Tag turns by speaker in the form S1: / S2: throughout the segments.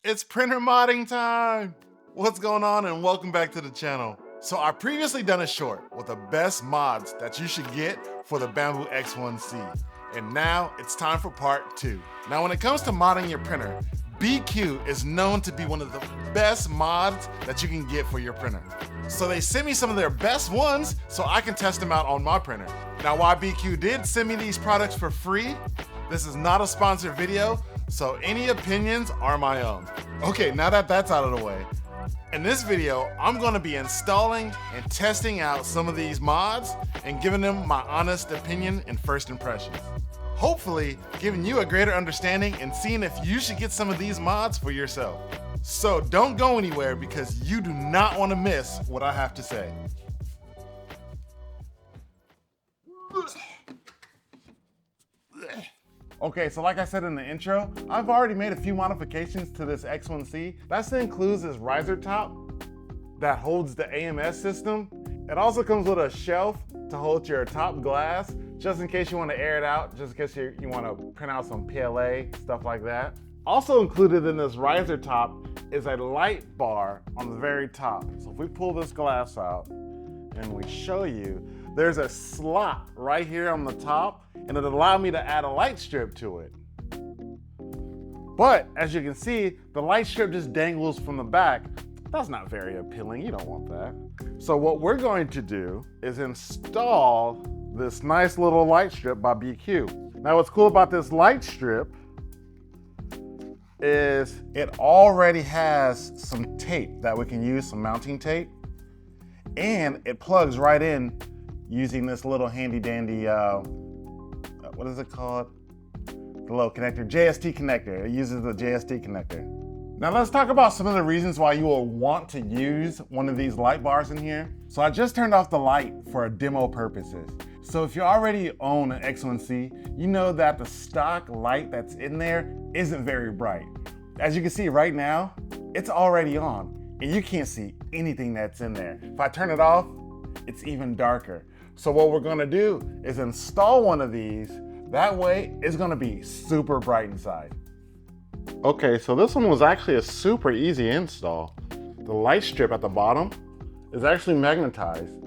S1: It's printer modding time! What's going on, and welcome back to the channel. So I previously done a short with the best mods that you should get for the Bamboo X1C. And now it's time for part 2. Now when it comes to modding your printer, BIQU is known to be one of the best mods that you can get for your printer. So they sent me some of their best ones so I can test them out on my printer. Now while BIQU did send me these products for free, this is not a sponsored video, so any opinions are my own. Okay, now that that's out of the way, in this video, I'm gonna be installing and testing out some of these mods and giving them my honest opinion and first impressions. Hopefully, giving you a greater understanding and seeing if you should get some of these mods for yourself. So don't go anywhere because you do not wanna miss what I have to say. Okay, so like I said in the intro, I've already made a few modifications to this X1C. That includes this riser top that holds the AMS system. It also comes with a shelf to hold your top glass, just in case you want to air it out, just in case you want to print out some PLA, stuff like that. Also included in this riser top is a light bar on the very top. So if we pull this glass out and we show you, there's a slot right here on the top, and it allowed me to add a light strip to it. But as you can see, the light strip just dangles from the back. That's not very appealing, you don't want that. So what we're going to do is install this nice little light strip by BIQU. Now what's cool about this light strip is it already has some tape that we can use, some mounting tape, and it plugs right in using this little handy dandy, what is it called? The little connector, JST connector. It uses the JST connector. Now let's talk about some of the reasons why you will want to use one of these light bars in here. So I just turned off the light for demo purposes. So if you already own an X1C, you know that the stock light that's in there isn't very bright. As you can see right now, it's already on and you can't see anything that's in there. If I turn it off, it's even darker. So what we're gonna do is install one of these. That way, it's gonna be super bright inside. Okay, so this one was actually a super easy install. The light strip at the bottom is actually magnetized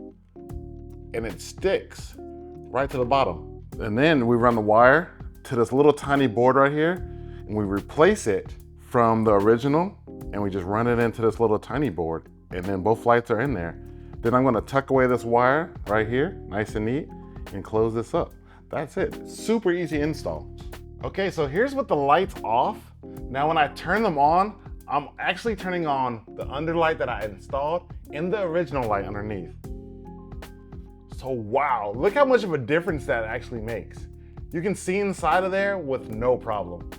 S1: and it sticks right to the bottom. And then we run the wire to this little tiny board right here and we replace it from the original and we just run it into this little tiny board and then both lights are in there. Then I'm gonna tuck away this wire right here, nice and neat, and close this up. That's it, super easy install. Okay, so here's with the lights off. Now when I turn them on, I'm actually turning on the underlight that I installed and the original light underneath. So wow, look how much of a difference that actually makes. You can see inside of there with no problem.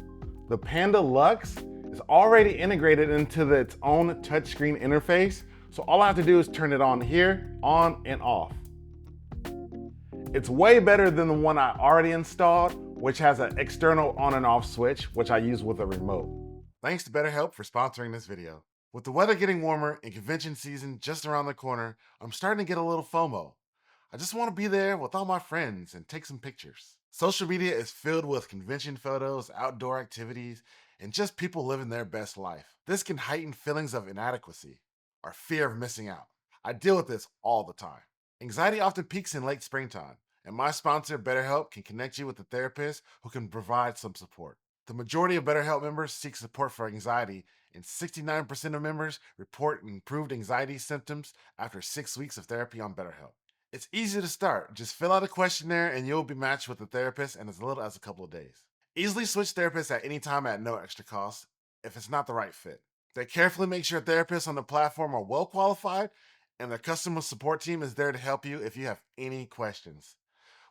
S1: The Panda Lux is already integrated into its own touchscreen interface. So all I have to do is turn it on here, on and off. It's way better than the one I already installed, which has an external on and off switch, which I use with a remote. Thanks to BetterHelp for sponsoring this video. With the weather getting warmer and convention season just around the corner, I'm starting to get a little FOMO. I just want to be there with all my friends and take some pictures. Social media is filled with convention photos, outdoor activities, and just people living their best life. This can heighten feelings of inadequacy or fear of missing out. I deal with this all the time. Anxiety often peaks in late springtime, and my sponsor, BetterHelp, can connect you with a therapist who can provide some support. The majority of BetterHelp members seek support for anxiety, and 69% of members report improved anxiety symptoms after 6 weeks of therapy on BetterHelp. It's easy to start. Just fill out a questionnaire and you'll be matched with a therapist in as little as a couple of days. Easily switch therapists at any time at no extra cost if it's not the right fit. They carefully make sure therapists on the platform are well qualified and their customer support team is there to help you if you have any questions.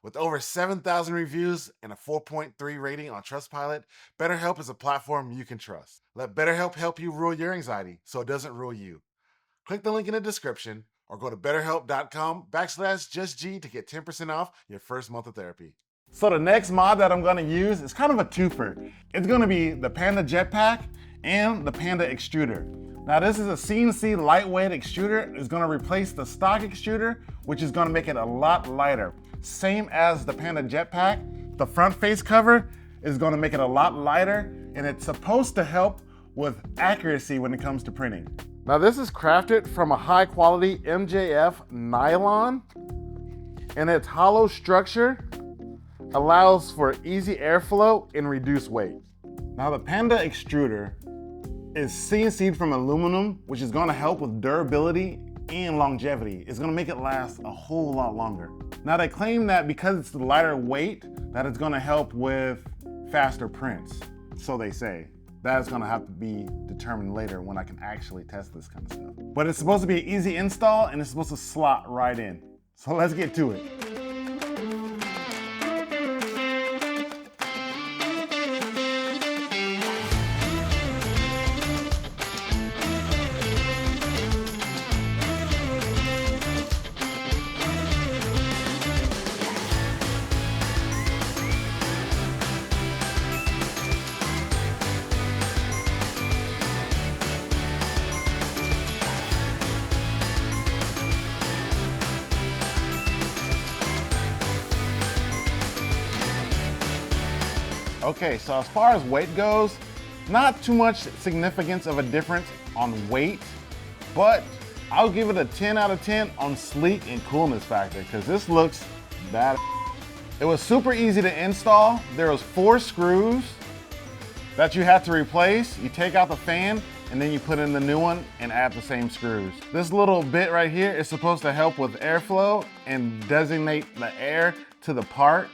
S1: With over 7,000 reviews and a 4.3 rating on Trustpilot, BetterHelp is a platform you can trust. Let BetterHelp help you rule your anxiety so it doesn't rule you. Click the link in the description or go to betterhelp.com/justg to get 10% off your first month of therapy. So the next mod that I'm gonna use is kind of a twofer. It's gonna be the Panda Jetpack and the Panda Extruder. Now this is a CNC lightweight extruder. It's gonna replace the stock extruder, which is gonna make it a lot lighter. Same as the Panda Jetpack, the front face cover is gonna make it a lot lighter, and it's supposed to help with accuracy when it comes to printing. Now this is crafted from a high quality MJF nylon, and its hollow structure allows for easy airflow and reduced weight. Now the Panda Extruder is CNC'd from aluminum, which is gonna help with durability and longevity. It's gonna make it last a whole lot longer. Now they claim that because it's the lighter weight, that it's gonna help with faster prints. So they say. That is gonna have to be determined later when I can actually test this kind of stuff. But it's supposed to be an easy install and it's supposed to slot right in. So let's get to it. Okay, so as far as weight goes, not too much significance of a difference on weight, but I'll give it a 10 out of 10 on sleek and coolness factor, because this looks bad. It was super easy to install. There was 4 screws that you had to replace. You take out the fan and then you put in the new one and add the same screws. This little bit right here is supposed to help with airflow and designate the air to the part.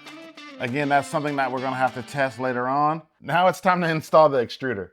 S1: Again, that's something that we're gonna have to test later on. Now it's time to install the extruder.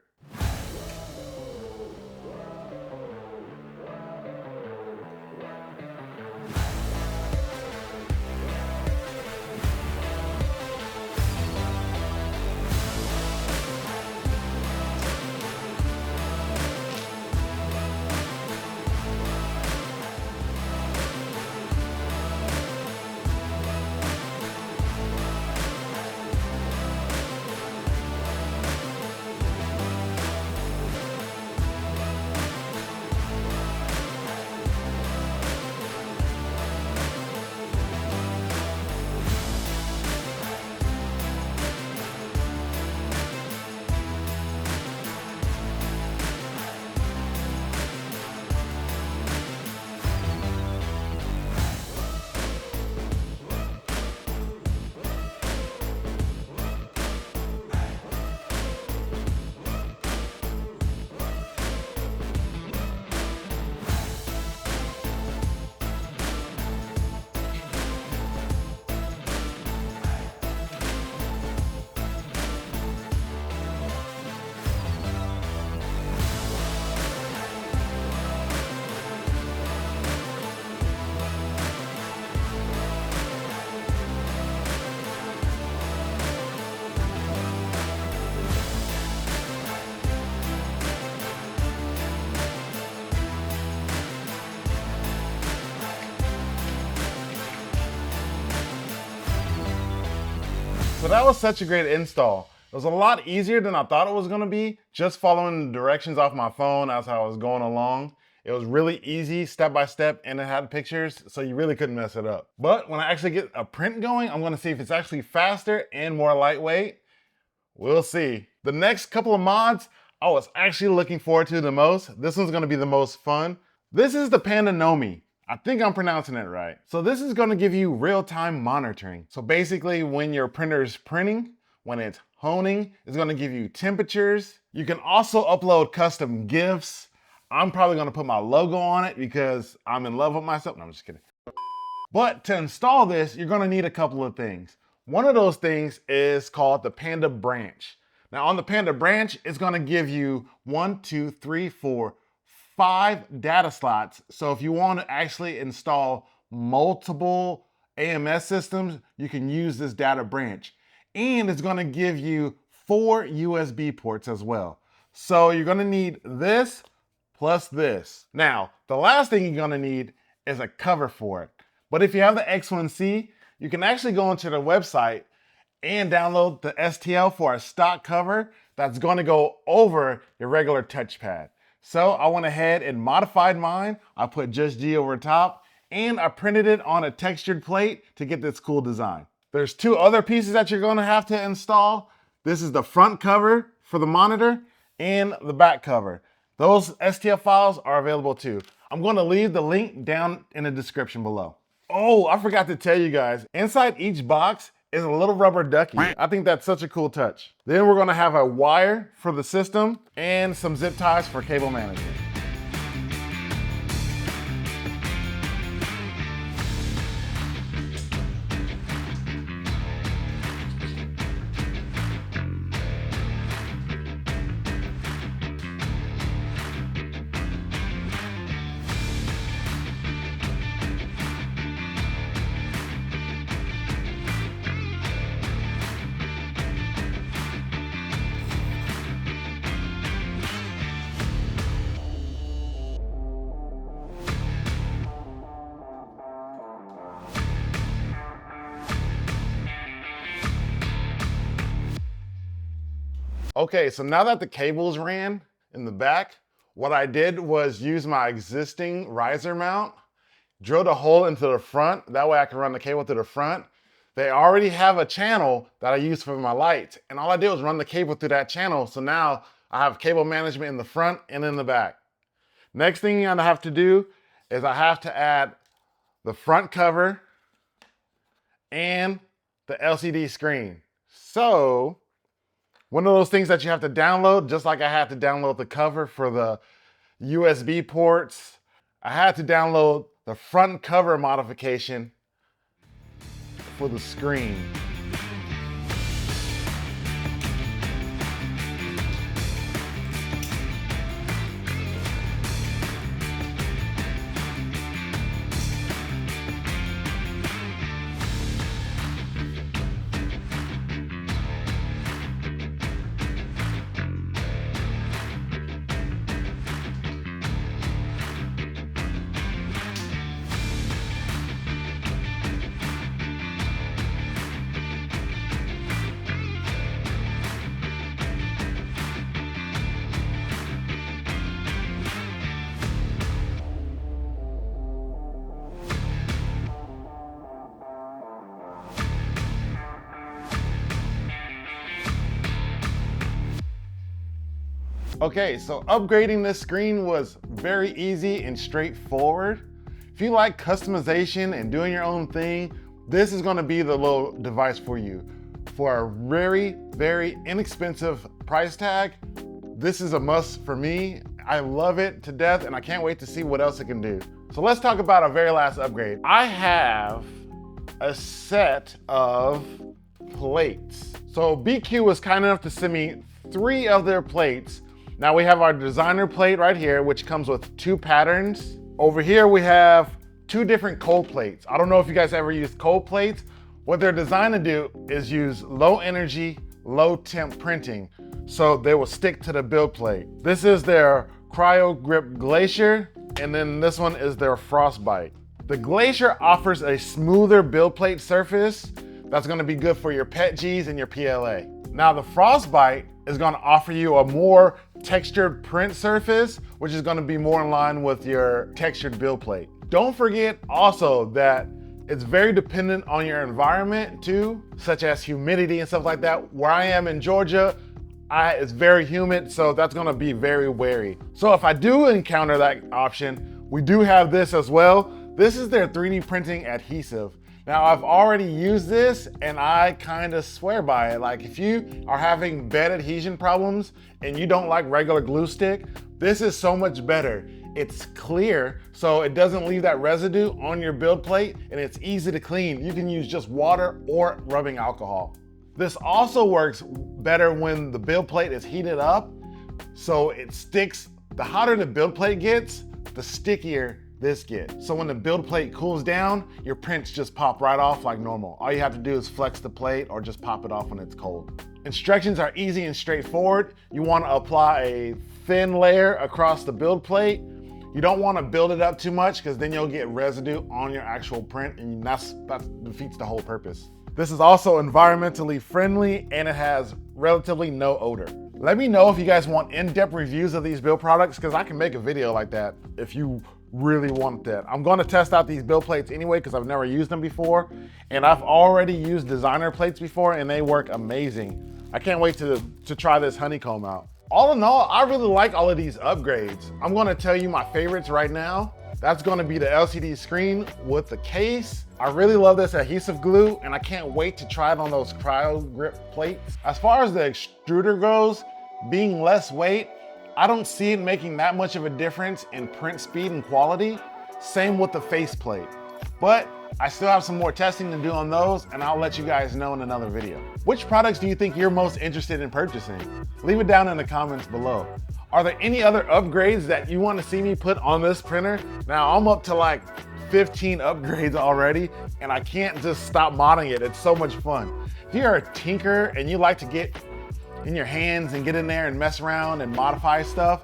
S1: So that was such a great install. It was a lot easier than I thought it was gonna be, just following the directions off my phone as I was going along. It was really easy, step by step, and it had pictures, so you really couldn't mess it up. But when I actually get a print going, I'm gonna see if it's actually faster and more lightweight. We'll see. The next couple of mods I was actually looking forward to the most. This one's gonna be the most fun. This is the Panda Knomi. I think I'm pronouncing it right. So this is gonna give you real-time monitoring. So basically when your printer is printing, when it's honing, it's gonna give you temperatures. You can also upload custom GIFs. I'm probably gonna put my logo on it because I'm in love with myself. No, I'm just kidding. But to install this, you're gonna need a couple of things. One of those things is called the Panda Branch. Now on the Panda Branch, it's gonna give you 5 data slots. So if you want to actually install multiple AMS systems, you can use this data branch. And it's going to give you 4 USB ports as well. So you're going to need this plus this. Now, the last thing you're going to need is a cover for it. But if you have the X1C, you can actually go onto the website and download the STL for a stock cover that's going to go over your regular touchpad. So I went ahead and modified mine. I put just G over top and I printed it on a textured plate to get this cool design. There's 2 other pieces that you're gonna have to install. This is the front cover for the monitor and the back cover. Those STL files are available too. I'm going to leave the link down in the description below. Oh, I forgot to tell you guys, inside each box is a little rubber ducky. I think that's such a cool touch. Then we're gonna have a wire for the system and some zip ties for cable management. Okay, so now that the cables ran in the back, what I did was use my existing riser mount, drilled a hole into the front. That way I can run the cable to the front. They already have a channel that I use for my lights, and all I did was run the cable through that channel. So now I have cable management in the front and in the back. Next thing I have to do is I have to add the front cover and the LCD screen. So one of those things that you have to download, just like I had to download the cover for the USB ports, I had to download the front cover modification for the screen. Okay, so upgrading this screen was very easy and straightforward. If you like customization and doing your own thing, this is gonna be the little device for you. For a very, very inexpensive price tag, this is a must for me. I love it to death and I can't wait to see what else it can do. So let's talk about our very last upgrade. I have a set of plates. So BIQU was kind enough to send me 3 of their plates. Now we have our designer plate right here, which comes with 2 patterns. Over here we have 2 different cold plates. I don't know if you guys ever used cold plates. What they're designed to do is use low energy, low temp printing, so they will stick to the build plate. This is their Cryogrip Glacier, and then this one is their Frostbite. The Glacier offers a smoother build plate surface that's gonna be good for your PETGs and your PLA. Now the Frostbite is gonna offer you a more textured print surface, which is gonna be more in line with your textured build plate. Don't forget also that it's very dependent on your environment too, such as humidity and stuff like that. Where I am in Georgia, it's very humid, so that's gonna be very wary. So if I do encounter that option, we do have this as well. This is their 3D printing adhesive. Now I've already used this and I kind of swear by it. Like if you are having bed adhesion problems and you don't like regular glue stick, this is so much better. It's clear, so it doesn't leave that residue on your build plate and it's easy to clean. You can use just water or rubbing alcohol. This also works better when the build plate is heated up, so it sticks. The hotter the build plate gets, the stickier this gets. So when the build plate cools down, your prints just pop right off like normal. All you have to do is flex the plate or just pop it off when it's cold. Instructions are easy and straightforward. You want to apply a thin layer across the build plate. You don't want to build it up too much because then you'll get residue on your actual print and that defeats the whole purpose. This is also environmentally friendly and it has relatively no odor. Let me know if you guys want in-depth reviews of these build products because I can make a video like that if you really want that. I'm going to test out these build plates anyway because I've never used them before, and I've already used designer plates before and they work amazing. I can't wait to try this honeycomb out. All in all, I really like all of these upgrades. I'm gonna tell you my favorites right now. That's gonna be the LCD screen with the case. I really love this adhesive glue, and I can't wait to try it on those Cryogrip plates. As far as the extruder goes, being less weight, I don't see it making that much of a difference in print speed and quality. Same with the faceplate. But I still have some more testing to do on those, and I'll let you guys know in another video. Which products do you think you're most interested in purchasing? Leave it down in the comments below. Are there any other upgrades that you want to see me put on this printer? Now I'm up to like 15 upgrades already, and I can't just stop modding it. It's so much fun. If you're a tinker and you like to get in your hands and get in there and mess around and modify stuff,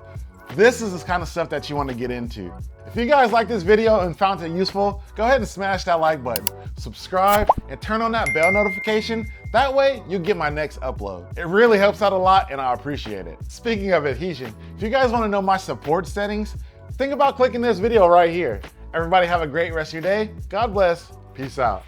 S1: this is the kind of stuff that you want to get into. If you guys like this video and found it useful, go ahead and smash that like button, subscribe, and turn on that bell notification. That way you'll get my next upload. It really helps out a lot, and I appreciate it. Speaking of adhesion, if you guys want to know my support settings, think about clicking this video right here. Everybody have a great rest of your day. God bless. Peace out.